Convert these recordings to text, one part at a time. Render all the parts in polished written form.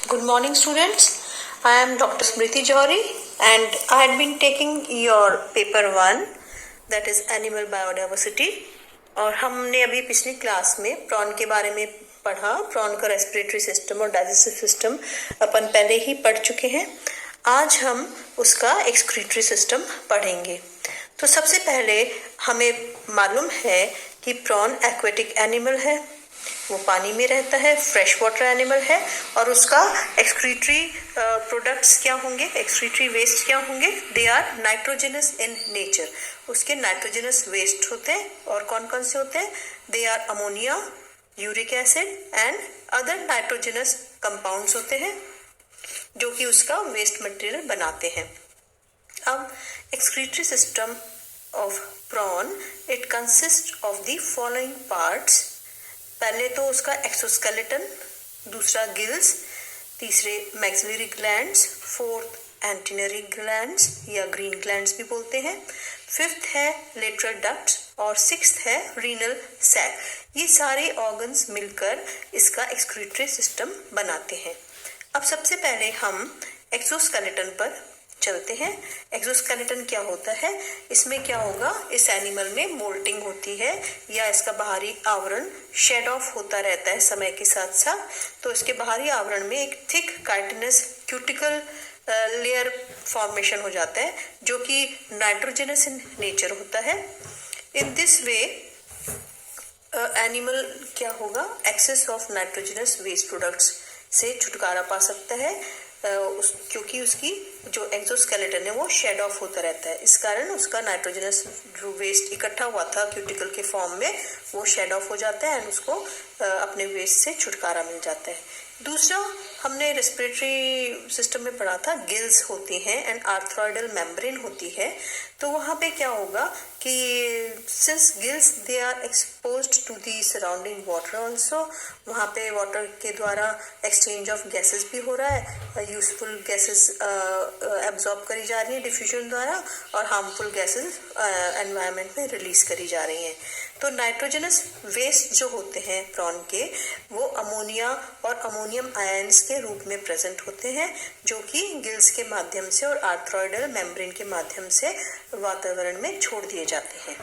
Good morning, students. I am Dr. Smriti Johari and I had been taking your paper 1, that is Animal Biodiversity. और हमने अभी पिछली class में prawn के बारे में पढ़ा। प्रॉन का रेस्पिरेटरी सिस्टम और डाइजेस्टिव सिस्टम अपन पहले ही पढ़ चुके हैं। आज हम उसका एक्सक्रीटरी सिस्टम पढ़ेंगे। तो सबसे पहले हमें मालूम है कि प्रॉन एक्वेटिक एनिमल है, वो पानी में रहता है, फ्रेश वाटर एनिमल है और उसका एक्सक्रीटरी प्रोडक्ट्स क्या होंगे, एक्सक्रीटरी वेस्ट क्या होंगे? They are nitrogenous in nature. उसके नाइट्रोजनस वेस्ट होते हैं और कौन कौन से होते हैं? They are ammonia, uric acid and other nitrogenous compounds होते हैं जो कि उसका वेस्ट मटेरियल बनाते हैं। अब excretory system of prawn it consist of the following parts. पहले तो उसका एक्सोस्केलेटन, दूसरा गिल्स, तीसरे maxillary glands, fourth antennary glands या ग्रीन ग्लैंड्स भी बोलते हैं, फिफ्थ है लेटरल डक्ट्स और सिक्स्थ है रीनल सैक। ये सारे ऑर्गन्स मिलकर इसका एक्सक्रीटरी सिस्टम बनाते हैं। अब सबसे पहले हम एक्सोस्केलेटन पर चलते हैं। एक्सोस्केलेटन क्या होता है? इसमें क्या होगा? इस एनिमल में मोल्टिंग होती है या इसका बाहरी आवरण शेड ऑफ होता रहता है समय के साथ साथ। तो इसके बाहरी आवरण में एक thick chitinous cuticle layer formation हो जाता है जो कि नाइट्रोजनस इन नेचर होता है। इन दिस वे एनिमल क्या होगा? Excess of nitrogenous waste products से छुटकारा पा सकता है क्योंकि उसकी जो एक्सोस्केलेटन है वो शेड ऑफ होता रहता है। इस कारण उसका नाइट्रोजनस जो वेस्ट इकट्ठा हुआ था क्यूटिकल के फॉर्म में वो शेड ऑफ हो जाता है एंड उसको अपने वेस्ट से छुटकारा मिल जाता है। दूसरा हमने रेस्पिरेटरी सिस्टम में पढ़ा था गिल्स होती हैं एंड आर्थ्रोइडल मेम्ब्रेन होती है। तो वहाँ पे क्या होगा कि since gills they are exposed to the surrounding water also, वहाँ पे वाटर के द्वारा एक्सचेंज ऑफ गैसेस भी हो रहा है, यूजफुल गैसेस एब्जॉर्ब करी जा रही है डिफ्यूजन द्वारा और हार्मफुल गैसेस एनवायरनमेंट में रिलीज करी जा रही हैं। तो नाइट्रोजनस वेस्ट जो होते हैं प्रॉन के वो अमोनिया और अमोनियम आयंस के रूप में प्रेजेंट होते हैं जो कि गिल्स के माध्यम से और आर्थ्रोइडल मेम्ब्रेन के माध्यम से वातावरण में छोड़ दिए जाते हैं।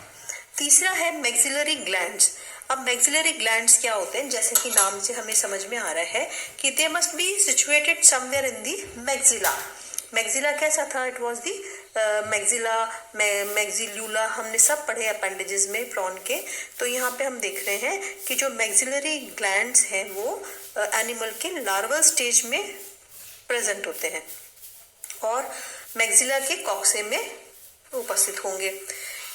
तीसरा है मैक्सिलरी ग्लैंड्स। अब मैक्सिलरी ग्लैंड्स क्या होते हैं? जैसे कि नाम से हमें समझ में आ रहा है कि they must be situated somewhere in the maxilla. Maxilla कैसा था? इट वाज दी मैक्सिला, मैक्सिल्यूला, हमने सब पढ़े अपेंडेजेस में प्रॉन के। तो यहाँ पे हम देख रहे हैं कि जो मैक्सिलरी ग्लैंड्स हैं वो एनिमल के लार्वल स्टेज में प्रेजेंट होते हैं और मैक्सिला के कॉक्से में उपस्थित होंगे।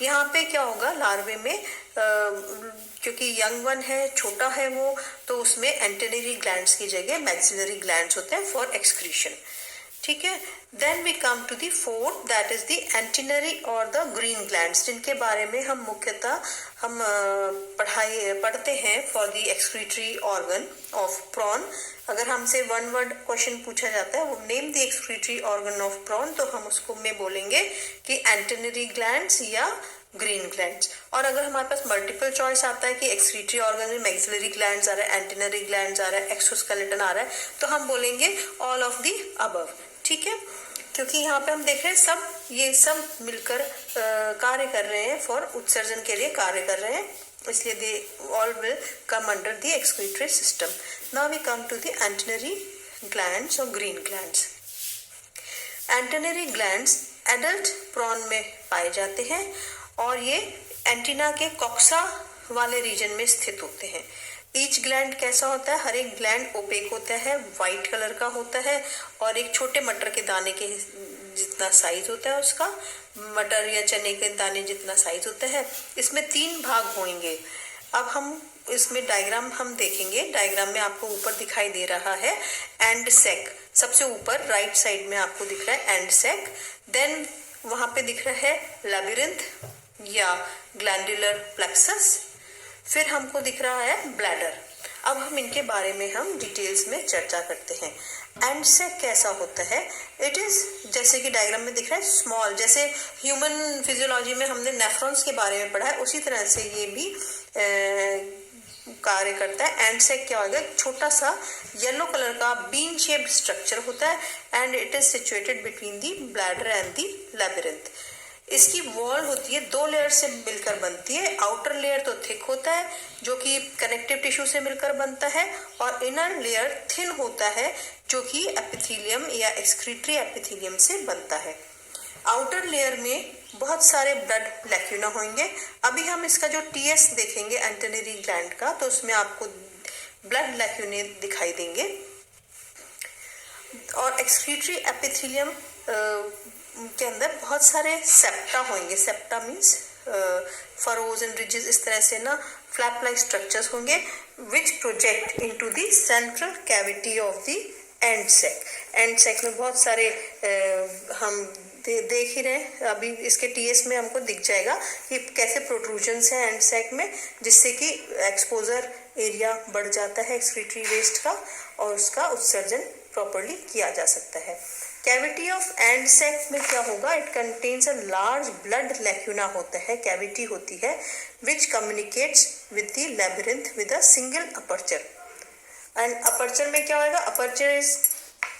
यहाँ पे क्या होगा? लार्वे में क्योंकि यंग वन है, छोटा है वो, तो उसमें एंटेनरी ग्लैंड्स की जगह मैक्सिलरी ग्लैंड्स होते हैं फॉर एक्सक्रीशन। ठीक है। Then we come to the fourth, that is the antennary और द ग्रीन ग्लैंड्स, जिनके बारे में हम मुख्यतः हम पढ़ते हैं for the excretory organ of prawn. अगर हमसे वन वर्ड क्वेश्चन पूछा जाता है वो name the excretory organ of prawn, तो हम उसको में बोलेंगे कि एंटीनरी ग्लैंड्स या ग्रीन ग्लैंड्स। और अगर हमारे पास मल्टीपल चॉइस आता है कि एक्सक्रीटरी ऑर्गन में मैक्सिलरी ग्लैंड्स आ रहा है, एंटीनरी ग्लैंड्स आ रहा है, एक्सोस्केलेटन आ रहा है, तो हम बोलेंगे ऑल ऑफ दी अबव। ठीक है, क्योंकि यहाँ पे हम देख रहे हैं ये सब मिलकर कार्य कर रहे हैं फॉर उत्सर्जन के लिए कार्य कर रहे हैं, इसलिए they all will come under the excretory system. Now we come to the antennary glands और green glands. Antennary glands adult prawn में पाए जाते हैं और ये एंटीना के कॉक्सा वाले रीजन में स्थित होते हैं। ईच ग्लैंड कैसा होता है? हर एक ग्लैंड ओपेक होता है, व्हाइट कलर का होता है और एक छोटे मटर के दाने के जितना साइज होता है उसका, मटर या चने के दाने जितना साइज होता है। इसमें 3 भाग होंगे। अब हम इसमें डायग्राम हम देखेंगे। डायग्राम में आपको ऊपर दिखाई दे रहा है एंड सेक, सबसे ऊपर राइट साइड में आपको दिख रहा है एंड सेक। देन वहां पे दिख रहा है लैबिरिंथ या ग्लैंडुलर प्लेक्सस, फिर हमको दिख रहा है ब्लैडर। अब हम इनके बारे में हम डिटेल्स में चर्चा करते हैं। एंड सेक कैसा होता है? इट इज जैसे कि डायग्राम में दिख रहा है स्मॉल, जैसे ह्यूमन फिजियोलॉजी में हमने नेफ्रॉन्स के बारे में पढ़ा है उसी तरह से ये भी कार्य करता है। एंड सैक क्या होगा, छोटा सा येलो कलर का बीन शेप्ड स्ट्रक्चर होता है and it is situated between the bladder and the labyrinth. इसकी वॉल होती है 2 लेयर से मिलकर बनती है। आउटर लेयर तो थिक होता है जो कि कनेक्टिव टिश्यू से मिलकर बनता है, और इनर लेयर थिन होता है जो कि एपिथेलियम या एक्सक्रीटरी एपिथेलियम से बनता है। आउटर लेयर में बहुत सारे ब्लड लैक्यूना होंगे। अभी हम इसका जो टीएस देखेंगे एंटेनरी ग्लैंड का, तो उसमें आपको ब्लड लैक्यूने दिखाई देंगे। और एक्सक्रीटरी एपिथेलियम के अंदर बहुत सारे सेप्टा होंगे। Septa means furrows and ridges, इस तरह से ना फ्लैप लाइक स्ट्रक्चर्स होंगे which project into the central cavity of the end sac. End sac में बहुत सारे हम देख ही रहे, अभी इसके टीएस में हमको दिख जाएगा कि कैसे प्रोट्रूजन्स हैं एंड सैक में, जिससे कि एक्सपोजर एरिया बढ़ जाता है एक्सक्रीटरी वेस्ट का और उसका उत्सर्जन प्रॉपरली किया जा सकता है। कैविटी ऑफ एंड सैक में क्या होगा, it contains a large blood lacuna होता है, कैविटी होती है which communicates with the labyrinth with a single aperture. End aperture में क्या होगा, aperture is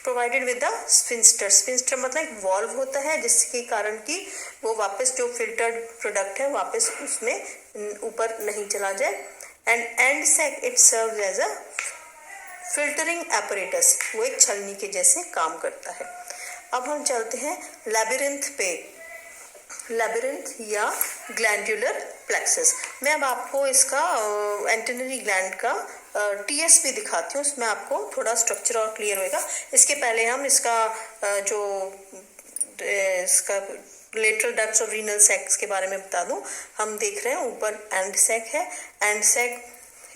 provided with the sphincter. Sphincter मतलब एक वॉल्व होता है जिसके कारण कि वो वापस जो फिल्टर्ड प्रोडक्ट है वापस उसमें ऊपर नहीं चला जाए। End end sac it serves as a filtering apparatus, वो एक छलनी के जैसे काम करता है। अब हम चलते हैं लैबिरिंथ पे। लैबिरिंथ या ग्लैंडुलर प्लेक्सस। मैं अब आपको इसका एंटेनरी ग्लैंड का टीएस भी दिखाती हूँ, उसमें आपको थोड़ा स्ट्रक्चर और क्लियर होएगा। इसके पहले हम इसका इसका लेटरल डक्ट्स और रीनल सैक्स के बारे में बता दूं। हम देख रहे हैं ऊपर एंड सैक है, एंड सैक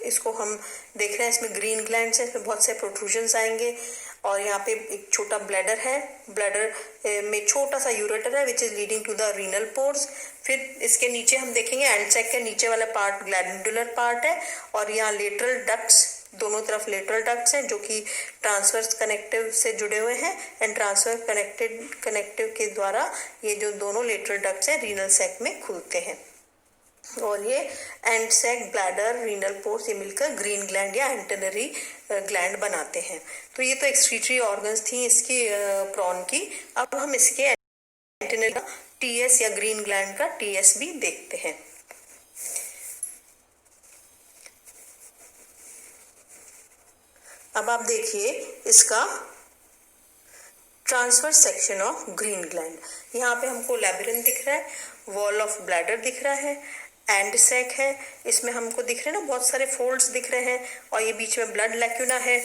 इसको हम देख रहे हैं, इसमें ग्रीन ग्लैंड्स है, इसमें बहुत से प्रोट्रूजन्स आएंगे, और यहाँ पे एक छोटा ब्लैडर है, ब्लैडर में छोटा सा यूरेटर है which is leading to the renal pores. फिर इसके नीचे हम देखेंगे एंड सैक के नीचे वाला पार्ट ग्लैंडुलर पार्ट है, और यहाँ लेटरल डक्ट्स, दोनों तरफ लेटरल डक्ट्स हैं जो कि ट्रांसवर्स कनेक्टिव से जुड़े हुए हैं, एंड ट्रांसवर्स कनेक्टिव के द्वारा ये जो दोनों लेटरल डक्ट्स हैं रीनल सैक में खुलते हैं। और ये end sac, bladder, renal pores, ये मिलकर ग्रीन ग्लैंड या एंटेनरी ग्लैंड बनाते हैं। तो ये तो एक्सक्रीटरी ऑर्गन्स थी इसकी प्रॉन की। अब हम इसके एंटेनरी का टीएस या ग्रीन ग्लैंड का टीएस भी देखते हैं। अब आप देखिए इसका transverse section of green gland. यहाँ पे हमको लैबिरिंथ दिख रहा है, वॉल ऑफ ब्लैडर दिख रहा है, एंड सैक है, इसमें हमको दिख रहे हैं ना बहुत सारे फोल्ड्स दिख रहे हैं, और ये बीच में ब्लड लैक्यूना है,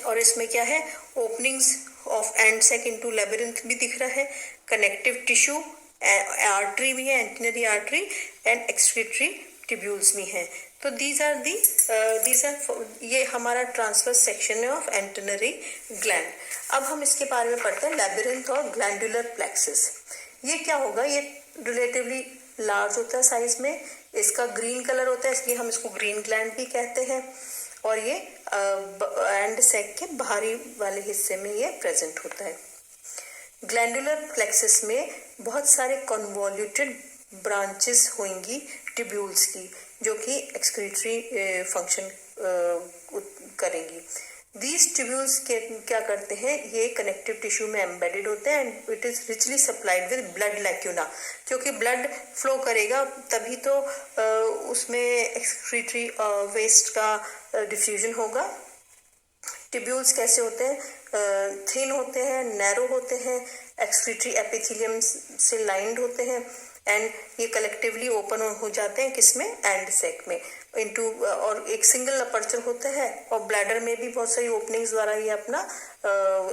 और इसमें क्या है, openings of end sac into labyrinth भी दिख रहा है, कनेक्टिव टिश्यू, आर्टरी भी है, antennary artery, and excretory tubules भी हैं। तो दीज आर ये हमारा ट्रांसवर्स सेक्शन है ऑफ एंटेनरी ग्लैंड। अब हम इसके बारे में पढ़ते हैं लैबिरिंथ और ग्लैंडुलर प्लेक्सस। ये क्या होगा, ये रिलेटिवली लार्ज होता है साइज में, इसका ग्रीन कलर होता है इसलिए हम इसको ग्रीन ग्लैंड भी कहते हैं, और ये एंड सैक के बाहरी वाले हिस्से में ये प्रेजेंट होता है। ग्लैंडुलर प्लेक्सस में बहुत सारे कन्वॉल्यूटेड ब्रांचेस होंगी ट्यूब्यूल्स की, जो कि एक्सक्रीटरी फंक्शन करेंगी। These tubules क्या करते हैं, ये कनेक्टिव टिश्यू में एम्बेडेड होते हैं, and it is richly supplied with blood lacuna, क्योंकि ब्लड फ्लो करेगा तभी तो उसमें एक्सक्रीटरी वेस्ट का डिफ्यूजन होगा। ट्यूब्यूल्स कैसे होते हैं, थिन होते हैं, नैरो होते हैं, एक्सक्रीटरी एपिथेलियम से लाइंड होते हैं, एंड ये कलेक्टिवली ओपन हो जाते हैं किसमें, एंड सैक में इनटू, और एक सिंगल अपर्चर होता है, और ब्लैडर में भी बहुत सारी ओपनिंग्स द्वारा ये अपना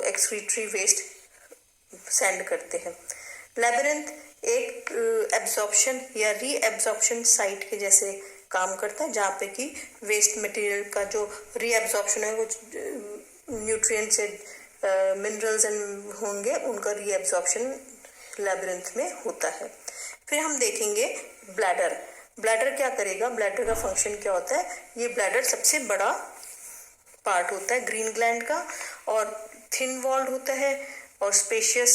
एक्सक्रीटरी वेस्ट सेंड करते हैं। लैबिरिंथ एक एब्जॉर्प्शन या री एब्जॉर्प्शन साइट के जैसे काम करता है, जहाँ पे कि वेस्ट मटेरियल का जो री एब्जॉर्प्शन है, वो न्यूट्रिएंट्स मिनरल्स एंड होंगे, उनका री एब्जॉर्प्शन लैबिरिंथ में होता है। फिर हम देखेंगे ब्लैडर। ब्लैडर क्या करेगा, ब्लैडर का फंक्शन क्या होता है, ये ब्लैडर सबसे बड़ा पार्ट होता है ग्रीन ग्लैंड का, और थिन वॉल्ड होता है, और spacious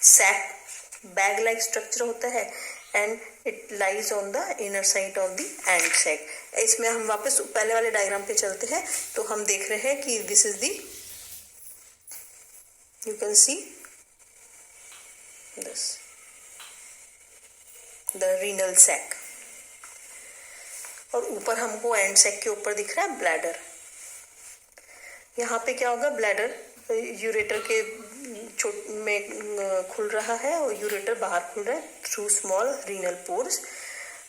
sac bag like structure होता है, and it lies on the inner side of the end sac. इसमें हम वापस पहले वाले डायग्राम पे चलते हैं, तो हम देख रहे हैं कि this is the, you can see this the renal sac, और ऊपर हमको एंड सैक के ऊपर दिख रहा है ब्लैडर। यहाँ पे क्या होगा, ब्लैडर यूरेटर के में खुल रहा है और यूरेटर बाहर खुल रहा है through small renal pores.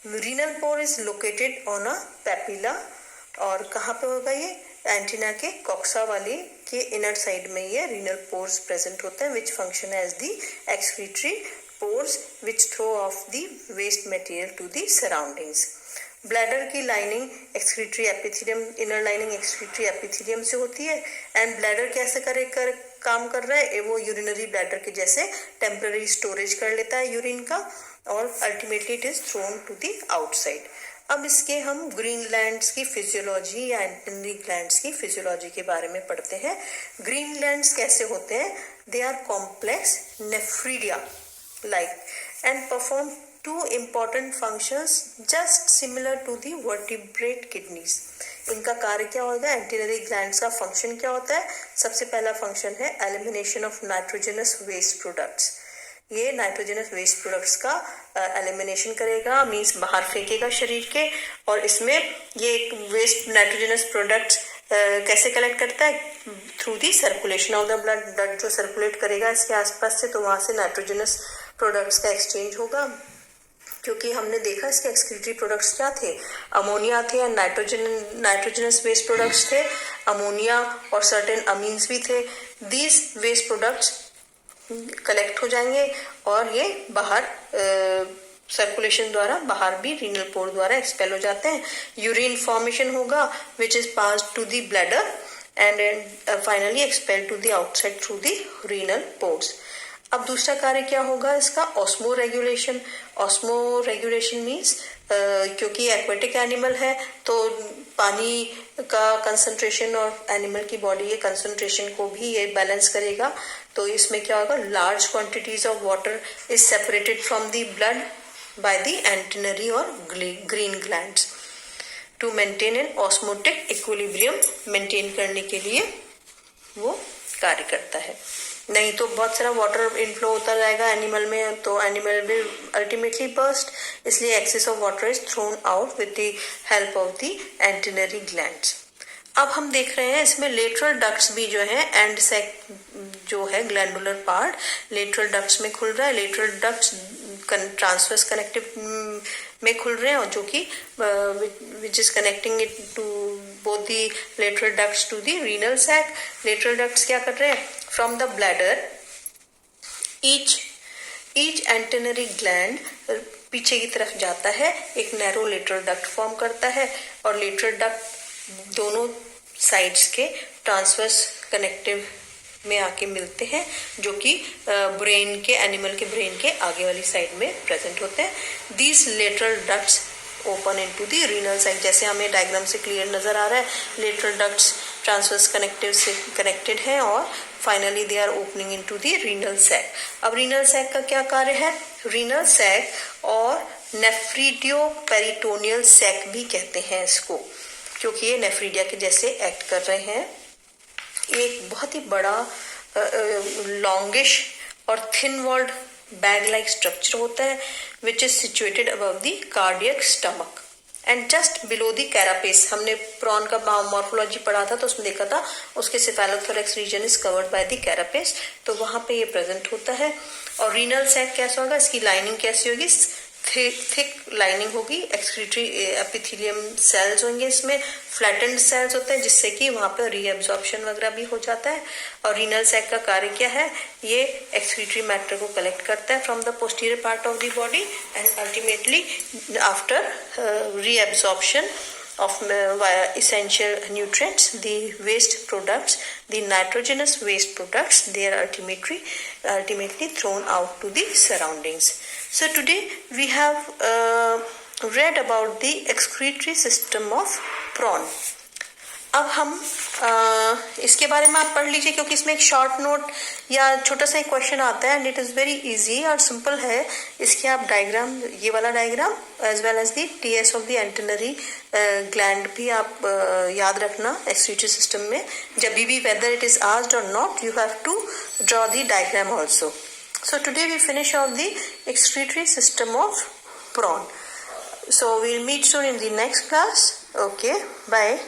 Renal pour is located on a papilla, और कहाँ पे होगा ये, एंटीना के कॉक्सा वाले के इनर साइड में ये रीनल पोर्स प्रेजेंट होते हैं, which function as the excretory pores which throw off the waste material to the surroundings. Bladder की lining excretory epithelium, inner lining excretory epithelium से होती है, एंड ब्लैडर कैसे काम कर रहा है, वो यूरिनरी ब्लैडर के जैसे टेम्पररी स्टोरेज कर लेता है यूरिन का, और ultimately it is thrown to the outside. अब इसके हम ग्रीन ग्लैंड्स की फिजियोलॉजी या एंटेनरी ग्लैंड्स की फिजियोलॉजी के बारे में पढ़ते हैं। ग्रीन ग्लैंड्स कैसे होते हैं, they are complex nephridia like and perform two important functions just similar to the vertebrate kidneys। इनका कार्य क्या होगा, एंटीनरी ग्लैंड्स का फंक्शन क्या होता है, सबसे पहला फंक्शन है elimination of nitrogenous waste products. ये नाइट्रोजनस वेस्ट प्रोडक्ट्स का एलिमिनेशन करेगा, मींस बाहर फेंकेगा शरीर के, और इसमें ये वेस्ट नाइट्रोजनस प्रोडक्ट्स कैसे कलेक्ट करता है, through the circulation of the blood. Blood जो सर्कुलेट करेगा इसके आसपास से, तो वहां से नाइट्रोजनस प्रोडक्ट्स का एक्सचेंज होगा, क्योंकि हमने देखा इसके एक्सक्रीटरी प्रोडक्ट्स क्या थे, अमोनिया थे, नाइट्रोजनस वेस्ट प्रोडक्ट्स थे, अमोनिया और सर्टेन अमीन्स भी थे। दीज वेस्ट प्रोडक्ट्स कलेक्ट हो जाएंगे और ये बाहर सर्कुलेशन द्वारा बाहर भी रीनल पोर द्वारा एक्सपेल हो जाते हैं। यूरिन फॉर्मेशन होगा which is pass to the bladder and finally expel to the outside through the renal pores. अब दूसरा कार्य क्या होगा इसका, osmoregulation. Osmoregulation means क्योंकि एक्वेटिक एनिमल है तो पानी का कंसंट्रेशन और एनिमल की बॉडी के कंसंट्रेशन को भी ये बैलेंस करेगा। तो इसमें क्या होगा, large quantities of water is separated from the blood by the antennary और green glands to maintain an osmotic equilibrium. Maintain करने के लिए वो कार्य करता है, नहीं तो बहुत सारा वाटर इनफ्लो होता जाएगा एनिमल में, तो एनिमल विल अल्टीमेटली बर्स्ट। इसलिए excess of water is thrown out with the help of the antennary glands. अब हम देख रहे हैं इसमें लेटरल डक्ट्स भी जो है, एंड सेक जो है ग्लैंडुलर पार्ट लेटरल डक्ट्स में खुल रहा है। लेटरल डक्ट्स ट्रांसवर्स कनेक्टिव में खुल रहे हैं, और जो कि which is connecting it to both the lateral ducts to the renal sac. Lateral ducts क्या कर रहे हैं, from the bladder each antennary gland पीछे की तरफ जाता है, एक नैरो लेटरल डक्ट फॉर्म करता है, और लेटरल डक्ट दोनों साइड्स के ट्रांसवर्स कनेक्टिव में आके मिलते हैं, जो कि ब्रेन के, एनिमल के ब्रेन के आगे वाली साइड में प्रेजेंट होते हैं। These lateral ducts open into the renal sac. जैसे हमें डायग्राम से क्लियर नजर आ रहा है, लेटरल डक्ट्स ट्रांसवर्स कनेक्टिव से कनेक्टेड है, और finally they are opening into the renal sac. अब रीनल सैक का क्या कार्य है, रीनल सैक और नेफ्रीडियो पेरिटोनियल सैक भी कहते हैं इसको, क्योंकि ये नेफ्रीडिया के जैसे एक्ट कर रहे हैं। एक बहुत ही बड़ा लॉन्गिश और thin walled bag like structure होता है which is situated above the cardiac stomach and just below the carapace. हमने प्रॉन का मॉर्फोलॉजी पढ़ा था तो उसमें देखा था उसके cephalothorax region is covered by the carapace, तो वहां पे ये प्रेजेंट होता है। और रीनल सैक कैसा होगा, इसकी लाइनिंग कैसी होगी, थिक लाइनिंग होगी, एक्सक्रीटरी एपिथेलियम सेल्स होंगे, इसमें फ्लैटेंड सेल्स होते हैं जिससे कि वहां पर रीएब्जॉर्प्शन वगैरह भी हो जाता है। और रीनल सैक का कार्य क्या है, ये एक्सक्रीटरी मैटर को कलेक्ट करता है from the posterior part of the body and ultimately after reabsorption of essential nutrients, the waste products, the nitrogenous waste products, they are ultimately thrown out to the surroundings. So today we have read about the excretory system of prawn. अब हम इसके बारे में आप पढ़ लीजिए, क्योंकि इसमें एक शॉर्ट नोट या छोटा सा एक क्वेश्चन आता है and it is very easy और सिंपल है। इसके आप डायग्राम, ये वाला diagram as well as the TS of the antennary gland भी आप याद रखना एक्सक्रीटरी सिस्टम में। जब भी वेदर इट इज आस्क्ड और not, you have to draw the diagram also. So today we finish off the excretory system of prawn. So we'll meet soon in the next class. Okay, bye.